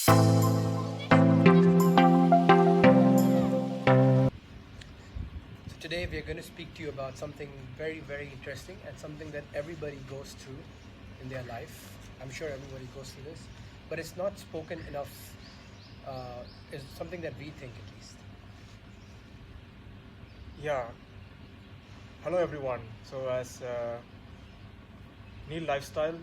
So today we are going to speak to you about something very, very interesting and something that everybody goes through in their life. I'm sure everybody goes through this, but it's not spoken enough. It's something that we think, at least. Yeah, hello everyone. So as Neel lifestyle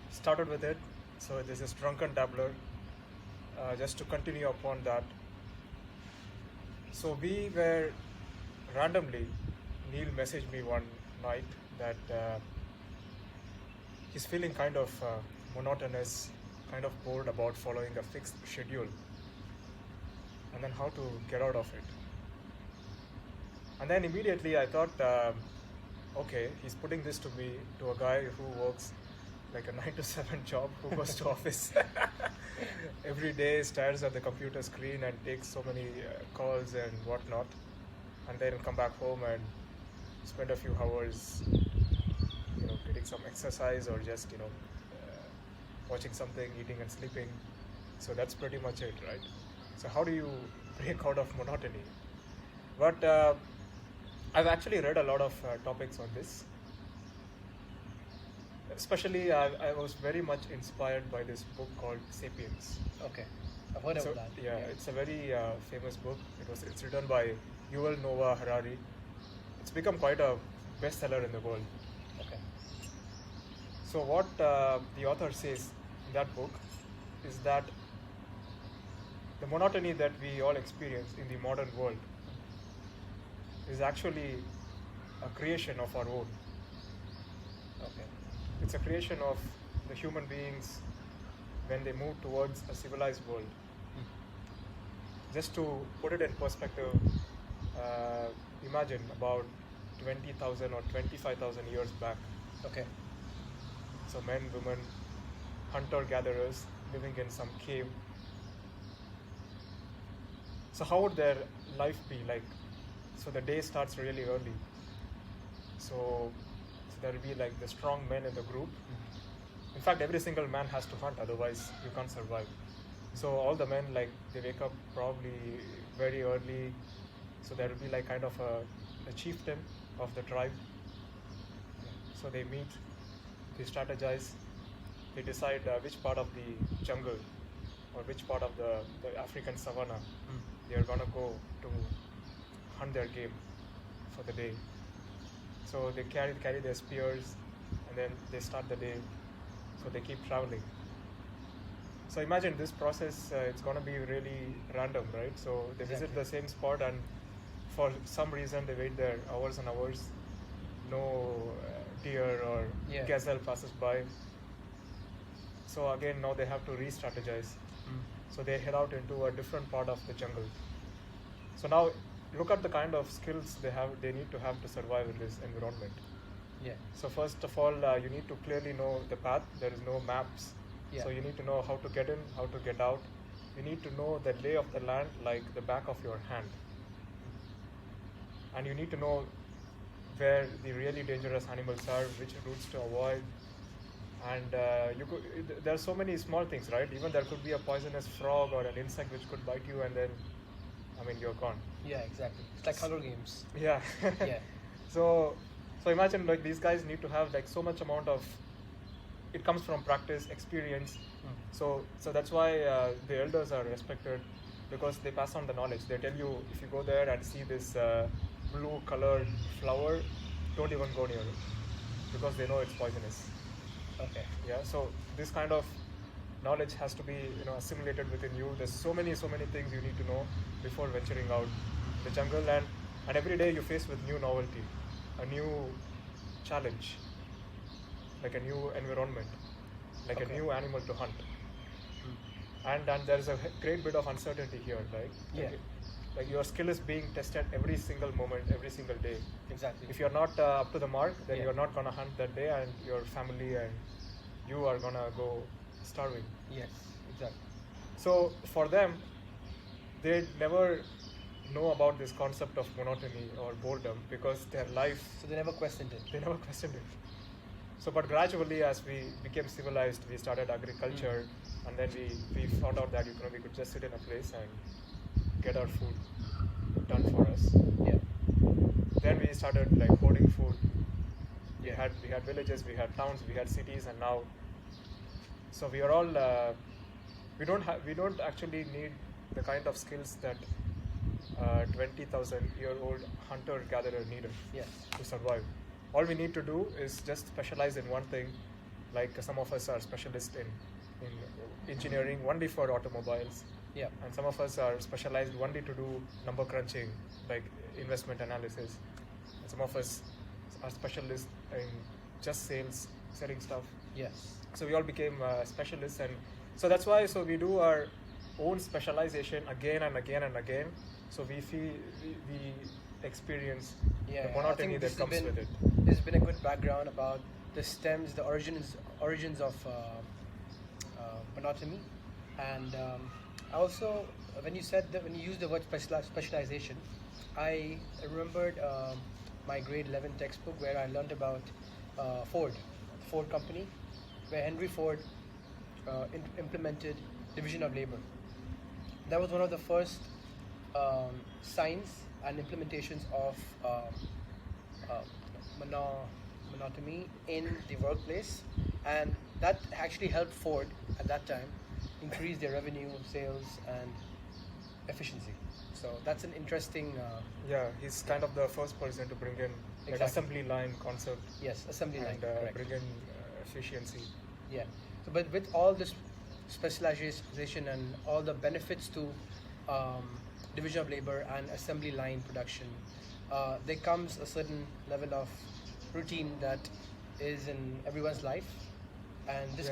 started with it, so this is drunken dabbler. Just to continue upon that, so we were randomly. Neel messaged me one night that he's feeling kind of monotonous, kind of bored about following a fixed schedule, and then how to get out of it. And then immediately I thought, okay, he's putting this to me, to a guy who works like a 9 to 7 job, who goes to office every day, stares at the computer screen and takes so many calls and whatnot, and then come back home and spend a few hours, getting some exercise or just, watching something, eating and sleeping. So that's pretty much it, right? So how do you break out of monotony? But I've actually read a lot of topics on this. Especially, I was very much inspired by this book called Sapiens. Okay, I've heard of that. Yeah, it's a very famous book. It's written by Yuval Noah Harari. It's become quite a bestseller in the world. Okay. So what the author says in that book is that the monotony that we all experience in the modern world is actually a creation of our own. Okay. It's a creation of the human beings when they move towards a civilized world. Just to put it in perspective, imagine about 20,000 or 25,000 years back. Okay. So men, women, hunter-gatherers living in some cave. So how would their life be like? So the day starts really early. So there will be like the strong men in the group. In fact, every single man has to hunt, otherwise you can't survive. So all the men, like, they wake up probably very early. So there will be like kind of a chieftain of the tribe. So they meet, they strategize, they decide which part of the jungle or which part of the African savanna they are gonna go to hunt their game for the day. So they carry their spears, and then they start the day. So they keep traveling. So imagine this process, it's going to be really random, right? So they visit the same spot, and for some reason they wait there hours and hours. No deer or gazelle passes by. So again, now they have to re-strategize. So they head out into a different part of the jungle. So now look at the kind of skills they need to have to survive in this environment. Yeah. So first of all, you need to clearly know the path. There is no maps. Yeah. So you need to know how to get in, how to get out. You need to know the lay of the land like the back of your hand. And you need to know where the really dangerous animals are, which routes to avoid. And there are so many small things, right? Even there could be a poisonous frog or an insect which could bite you, and then, you're gone. Yeah, exactly. It's like Hunger Games. Yeah. Yeah. So imagine, like, these guys need to have like so much amount of. It comes from practice, experience. So that's why the elders are respected, because they pass on the knowledge. They tell you, if you go there and see this blue colored flower, don't even go near it, because they know it's poisonous. Okay. Yeah. So this kind of knowledge has to be assimilated within you. There's so many things you need to know before venturing out the jungle, and every day you face with new novelty, a new challenge, like a new environment, like a new animal to hunt. And there's a great bit of uncertainty here, right? Yeah. Like your skill is being tested every single moment, every single day. Exactly. If you're not up to the mark, then you're not gonna hunt that day, and your family and you are gonna go starving. Yes, exactly. So for them, they never know about this concept of monotony or boredom, because their life, So they never questioned it. they never questioned it. So, but gradually, as we became civilized, we started agriculture, and then we found out that we could just sit in a place and get our food done for us. Yeah. Then we started like hoarding food. Yeah. We had villages, we had towns, we had cities, and now. So we are all. We don't actually need the kind of skills that 20,000-year-old hunter-gatherer needed Yes. to survive. All we need to do is just specialize in one thing. Like some of us are specialists in engineering only for automobiles. Yeah. And some of us are specialized only to do number crunching, like investment analysis. And some of us are specialists in just selling stuff. Yes. So we all became specialists, and so that's why. So we do our own specialization again and again and again. So we experience the I monotony think that comes with it. This has been a good background about the stems, the origins of monotony, and also when you used the word specialization, I remembered my grade 11 textbook where I learned about Ford company, where Henry Ford implemented division of labor. That was one of the first signs and implementations of monotony in the workplace, and that actually helped Ford at that time increase their revenue, sales, and efficiency. So that's an interesting. He's kind of the first person to bring in like Exactly. assembly line concept. Yes, assembly line. And Correct. bring in efficiency. Yeah. So, but with all this specialization and all the benefits to division of labor and assembly line production, there comes a certain level of routine that is in everyone's life, and this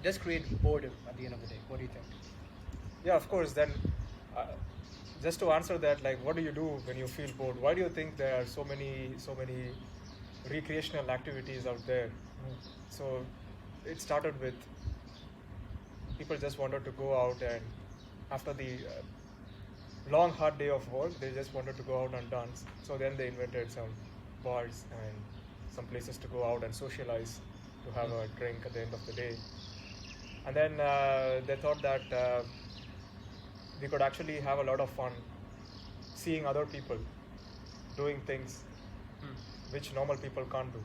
does create boredom at the end of the day. What do you think? Yeah, of course. Then, just to answer that, like, what do you do when you feel bored? Why do you think there are so many recreational activities out there? So, it started with people just wanted to go out, and after the long hard day of work, they just wanted to go out and dance. So then they invented some bars and some places to go out and socialize, to have a drink at the end of the day. And then they thought that we could actually have a lot of fun seeing other people doing things which normal people can't do.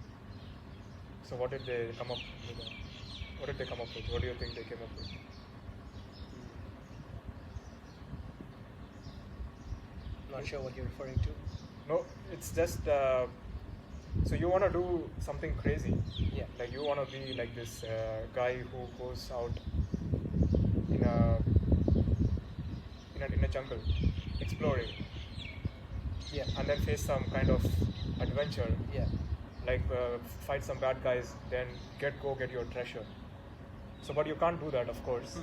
So what did they come up with? What did they come up with? What do you think they came up with? Not sure what you're referring to. No, it's just so you want to do something crazy. Yeah. Like you want to be like this guy who goes out in a jungle exploring. Yeah. And then face some kind of adventure. Yeah. Like fight some bad guys, then get your treasure. So, but you can't do that, of course.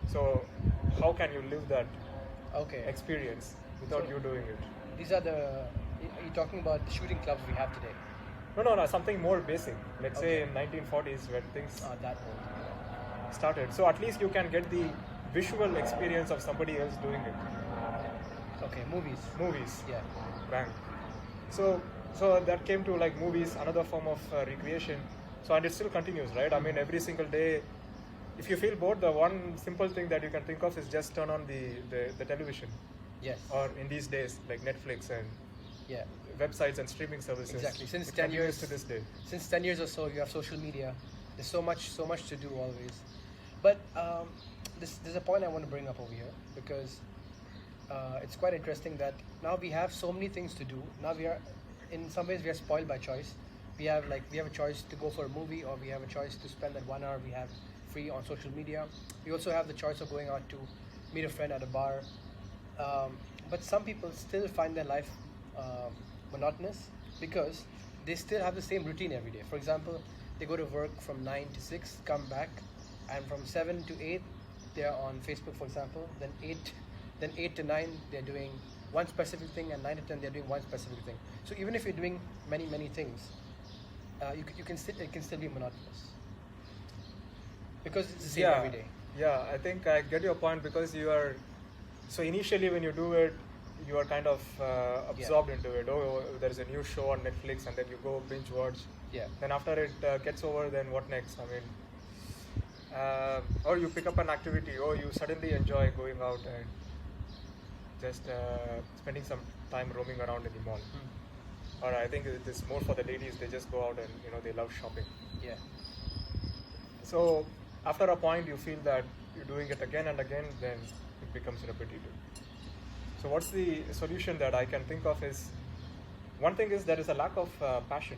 So, how can you live that experience without you doing it? These are are you talking about the shooting clubs we have today? No, something more basic. Let's say in 1940s when things That old. started. So at least you can get the visual experience of somebody else doing it. Okay, movies. Movies. Yeah. Bang. So that came to like movies, another form of recreation. So and it still continues, right? I mean, every single day, if you feel bored, the one simple thing that you can think of is just turn on the television. Yes. Or in these days, like Netflix and websites and streaming services. Exactly. Since it 10 continues years to this day. Since 10 years or so, you have social media. There's so much to do always. But there's a point I want to bring up over here, because it's quite interesting that now we have so many things to do. Now in some ways we are spoiled by choice. We have a choice to go for a movie, or we have a choice to spend that 1 hour we have free on social media. We also have the choice of going out to meet a friend at a bar. But some people still find their life monotonous because they still have the same routine every day. For example, they go to work from 9 to 6, come back, and from 7 to 8 they're on Facebook, for example. Then 8 to 9 they're doing one specific thing, and 9 to 10 they're doing one specific thing. So even if you're doing many things, it can still be monotonous because it's the same every day. Yeah, I think I get your point, because you are. So initially, when you do it, you are kind of absorbed into it. Oh, there's a new show on Netflix, and then you go binge watch. Yeah. Then after it gets over, then what next? I mean, or you pick up an activity, or you suddenly enjoy going out and just spending some time roaming around in the mall. Or I think it is more for the ladies, they just go out and they love shopping. Yeah. So after a point you feel that you're doing it again and again, then it becomes repetitive. So what's the solution that I can think of is, one thing is there is a lack of passion.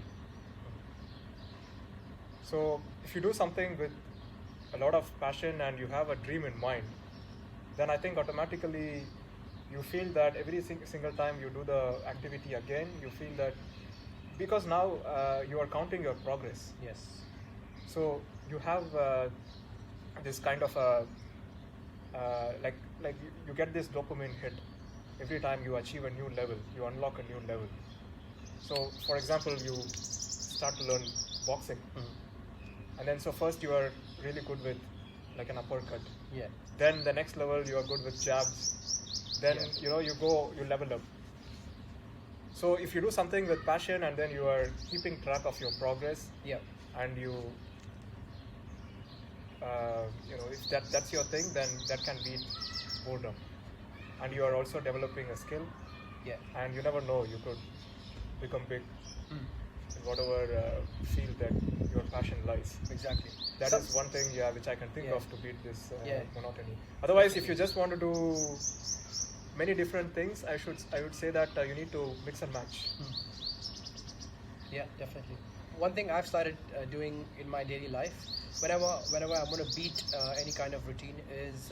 So if you do something with a lot of passion and you have a dream in mind, then I think automatically you feel that every single time you do the activity again, you feel that, because now you are counting your progress. Yes. So you have this kind of like you get this dopamine hit every time you achieve a new level, you unlock a new level. So for example, you start to learn boxing, and then so first you are really good with like an uppercut. Yeah. Then the next level you are good with jabs. Then you level up. So if you do something with passion and then you are keeping track of your progress, Yeah. and you if that's your thing, then that can beat boredom. And you are also developing a skill. Yeah. And you never know, you could become big in whatever field that your passion lies. Exactly. That is one thing, which I can think of to beat this monotony. Otherwise, if you just want to do many different things, I would say that you need to mix and match. Yeah, definitely. One thing I've started doing in my daily life, whenever I want to beat any kind of routine, is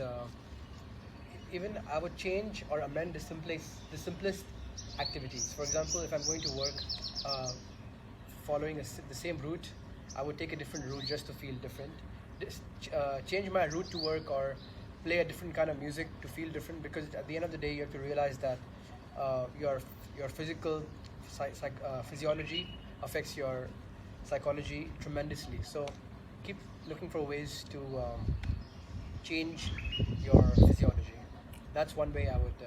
even I would change or amend the simplest activities. For example, if I'm going to work following the same route, I would take a different route just to feel different. Change my route to work, or play a different kind of music to feel different, because at the end of the day you have to realize that your physical physiology affects your psychology tremendously. So keep looking for ways to change your physiology. That's one way I would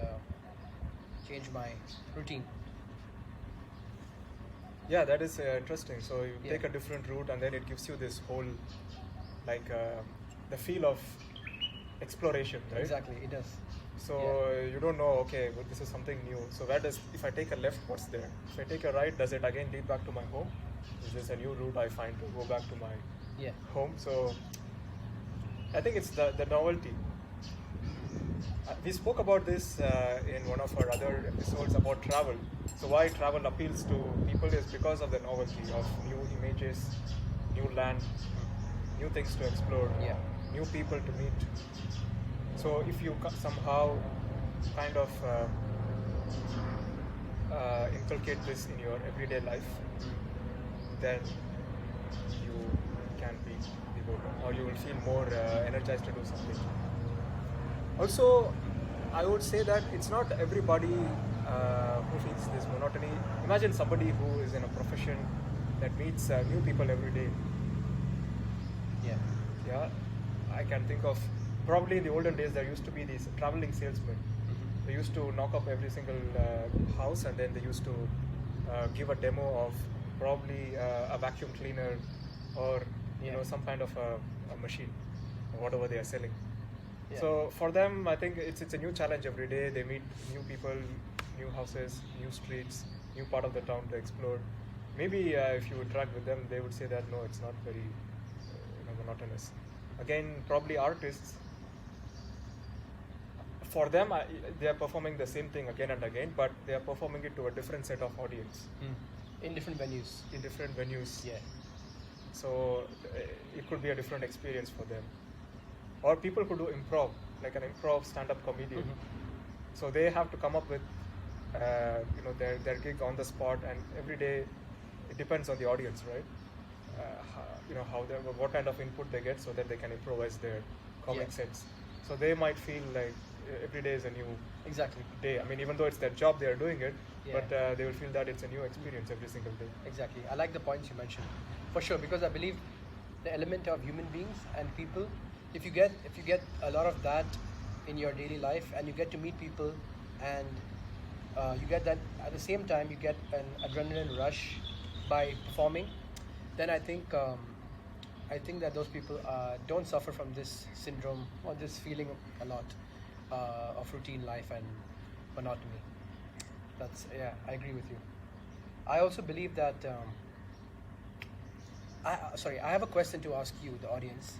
change my routine. Yeah, that is interesting. So you take a different route, and then it gives you this whole, like, the feel of exploration, right? Exactly, it does. So you don't know, okay, well, this is something new. So if I take a left, what's there? If I take a right, does it again lead back to my home? Is this a new route I find to go back to my home? So I think it's the novelty. We spoke about this in one of our other episodes about travel. So why travel appeals to people is because of the novelty of new images, new land, new things to explore, new people to meet. So if you somehow kind of inculcate this in your everyday life, then you can be devoted, or you will feel more energized to do something. Also, I would say that it's not everybody who feels this monotony. Imagine somebody who is in a profession that meets new people every day. Yeah, I can think of, probably in the olden days there used to be these traveling salesmen. They used to knock up every single house, and then they used to give a demo of probably a vacuum cleaner, or some kind of a machine, or whatever they are selling. So for them, I think it's a new challenge every day. They meet new people, new houses, new streets, new part of the town to explore. Maybe if you interact with them, they would say that no, it's not very monotonous. Again, probably artists, for them, they are performing the same thing again and again, but they are performing it to a different set of audience. In different venues. In different venues. Yeah. So it could be a different experience for them. Or people who do improv, like an improv stand-up comedian. So they have to come up with their gig on the spot, and every day it depends on the audience, right? What kind of input they get, so that they can improvise their comic sets. So they might feel like every day is a new day. I mean, even though it's their job, they are doing it, but they will feel that it's a new experience every single day. Exactly. I like the points you mentioned, for sure, because I believe the element of human beings and people, if you get a lot of that in your daily life, and you get to meet people, and you get that at the same time, you get an adrenaline rush by performing, then I think that those people don't suffer from this syndrome or this feeling a lot of routine life and monotony. That's yeah, I agree with you. I also believe that. I have a question to ask you, the audience.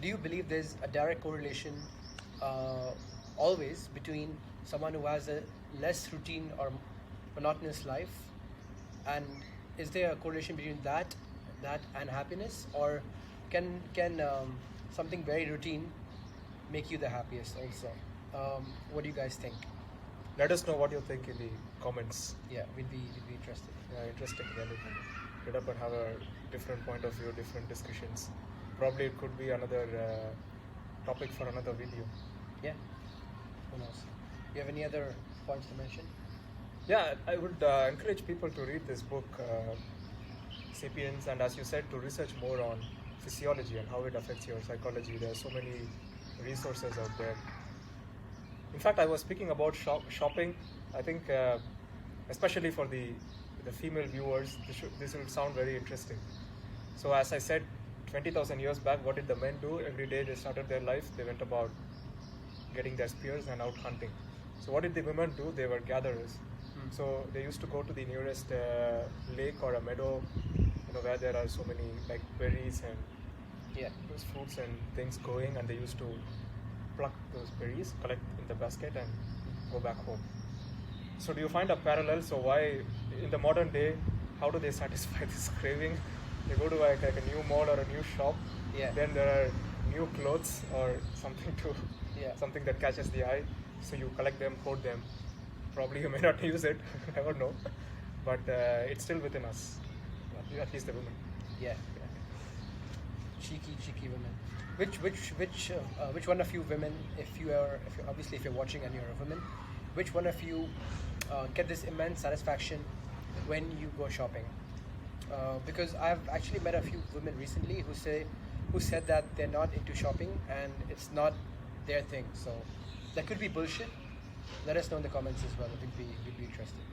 Do you believe there's a direct correlation always between someone who has a less routine or monotonous life, and is there a correlation between that and happiness, or can something very routine make you the happiest also? What do you guys think? Let us know what you think in the comments. Yeah, we'd be interested. Yeah, interesting. Yeah, we can get up and have a different point of view, different discussions. Probably it could be another topic for another video. Yeah, who knows? You have any other points to mention? Yeah, I would encourage people to read this book, Sapiens, and as you said, to research more on physiology and how it affects your psychology. There are so many resources out there. In fact, I was speaking about shopping. I think, especially for the female viewers, this will sound very interesting. So as I said, 20,000 years back, what did the men do? Every day they started their life, they went about getting their spears and out hunting. So what did the women do? They were gatherers. So they used to go to the nearest lake or a meadow, where there are so many like berries and those fruits and things growing, and they used to pluck those berries, collect in the basket, and go back home. So do you find a parallel? So why in the modern day, how do they satisfy this craving? They go to like a new mall or a new shop. Yeah. Then there are new clothes or something that catches the eye. So you collect them, hoard them. Probably you may not use it, never know. But it's still within us, at least the women. Yeah. Cheeky women. Which one of you women, if you're watching and you're a woman, which one of you get this immense satisfaction when you go shopping? Because I've actually met a few women recently who said that they're not into shopping and it's not their thing. So that could be bullshit. Let us know in the comments as well. We'd be interested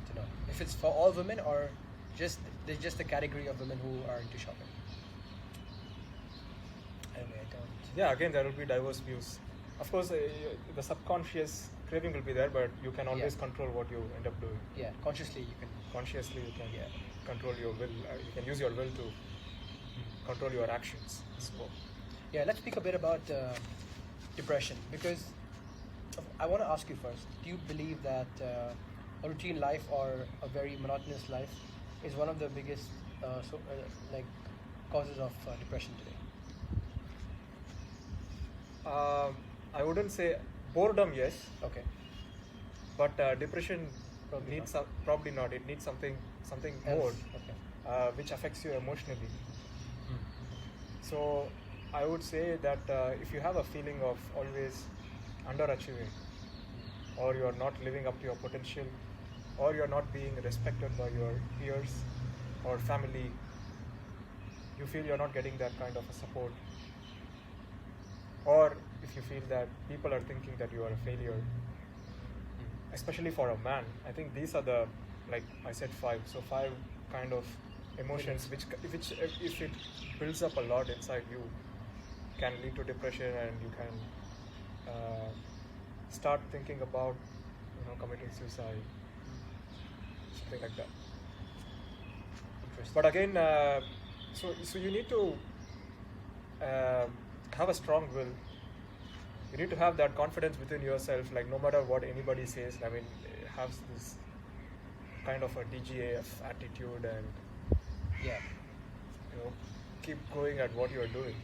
to know if it's for all women or there's just a category of women who are into shopping. Anyway, I don't. Yeah, again, there will be diverse views. Of course, the subconscious craving will be there, but you can always control what you end up doing. Yeah, consciously you can control your will. You can use your will to control your actions. So. Yeah, let's speak a bit about depression, because I want to ask you first, do you believe that a routine life or a very monotonous life is one of the biggest causes of depression today? I wouldn't say boredom, yes. Okay. But depression probably not. It needs something more, which affects you emotionally. So I would say that if you have a feeling of always underachieving, or you are not living up to your potential, or you are not being respected by your peers or family, you feel you're not getting that kind of a support, or if you feel that people are thinking that you are a failure, especially for a man, I think these are the, like I said, 5 kind of emotions which if it builds up a lot inside you, can lead to depression, and you can start thinking about committing suicide, something like that. But again, so you need to have a strong will. You need to have that confidence within yourself, like no matter what anybody says, I mean, have this kind of a DGAF attitude, and keep going at what you are doing.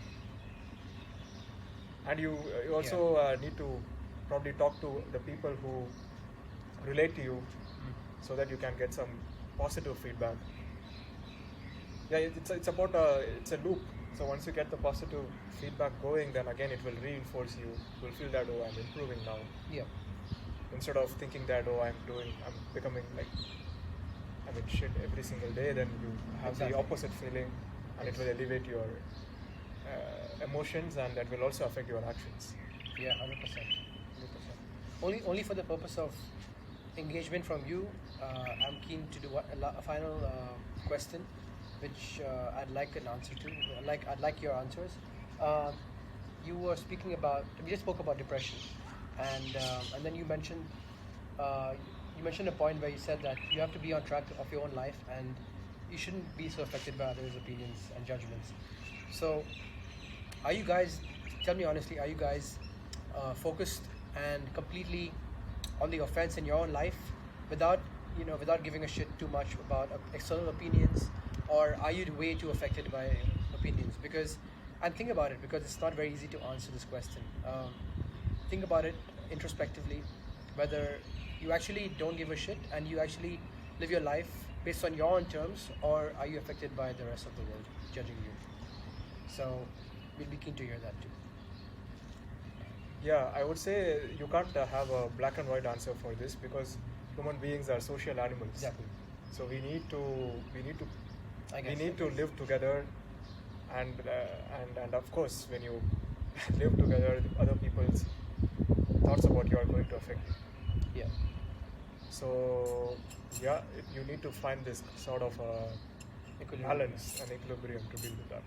And you also need to probably talk to the people who relate to you, so that you can get some positive feedback. Yeah, it's about it's a loop. So once you get the positive feedback going, then again it will reinforce you. You will feel that, oh, I'm improving now. Yeah. Instead of thinking that, oh, I'm becoming shit every single day, then you have the opposite feeling, and it will elevate your emotions, and that will also affect your actions. Yeah, 100%. Only for the purpose of engagement from you, I'm keen to do a final question. which I'd like an answer to. I'd like your answers. You were speaking about. We just spoke about depression, and then you mentioned a point where you said that you have to be on track of your own life, and you shouldn't be so affected by others' opinions and judgments. So, are you guys? Tell me honestly, are you guys focused and completely on the offense in your own life, without giving a shit too much about external opinions, or are you way too affected by opinions? Because, and think about it, because it's not very easy to answer this question. Think about it introspectively, whether you actually don't give a shit and you actually live your life based on your own terms, or are you affected by the rest of the world judging you? So, we'll be keen to hear that too. Yeah, I would say you can't have a black and white answer for this, because human beings are social animals. Exactly. So we need to I guess. live together, and of course, when you live together, other people's thoughts about you are going to affect you. Yeah. So yeah, you need to find this sort of Equilibrium. balance and equilibrium to deal with that.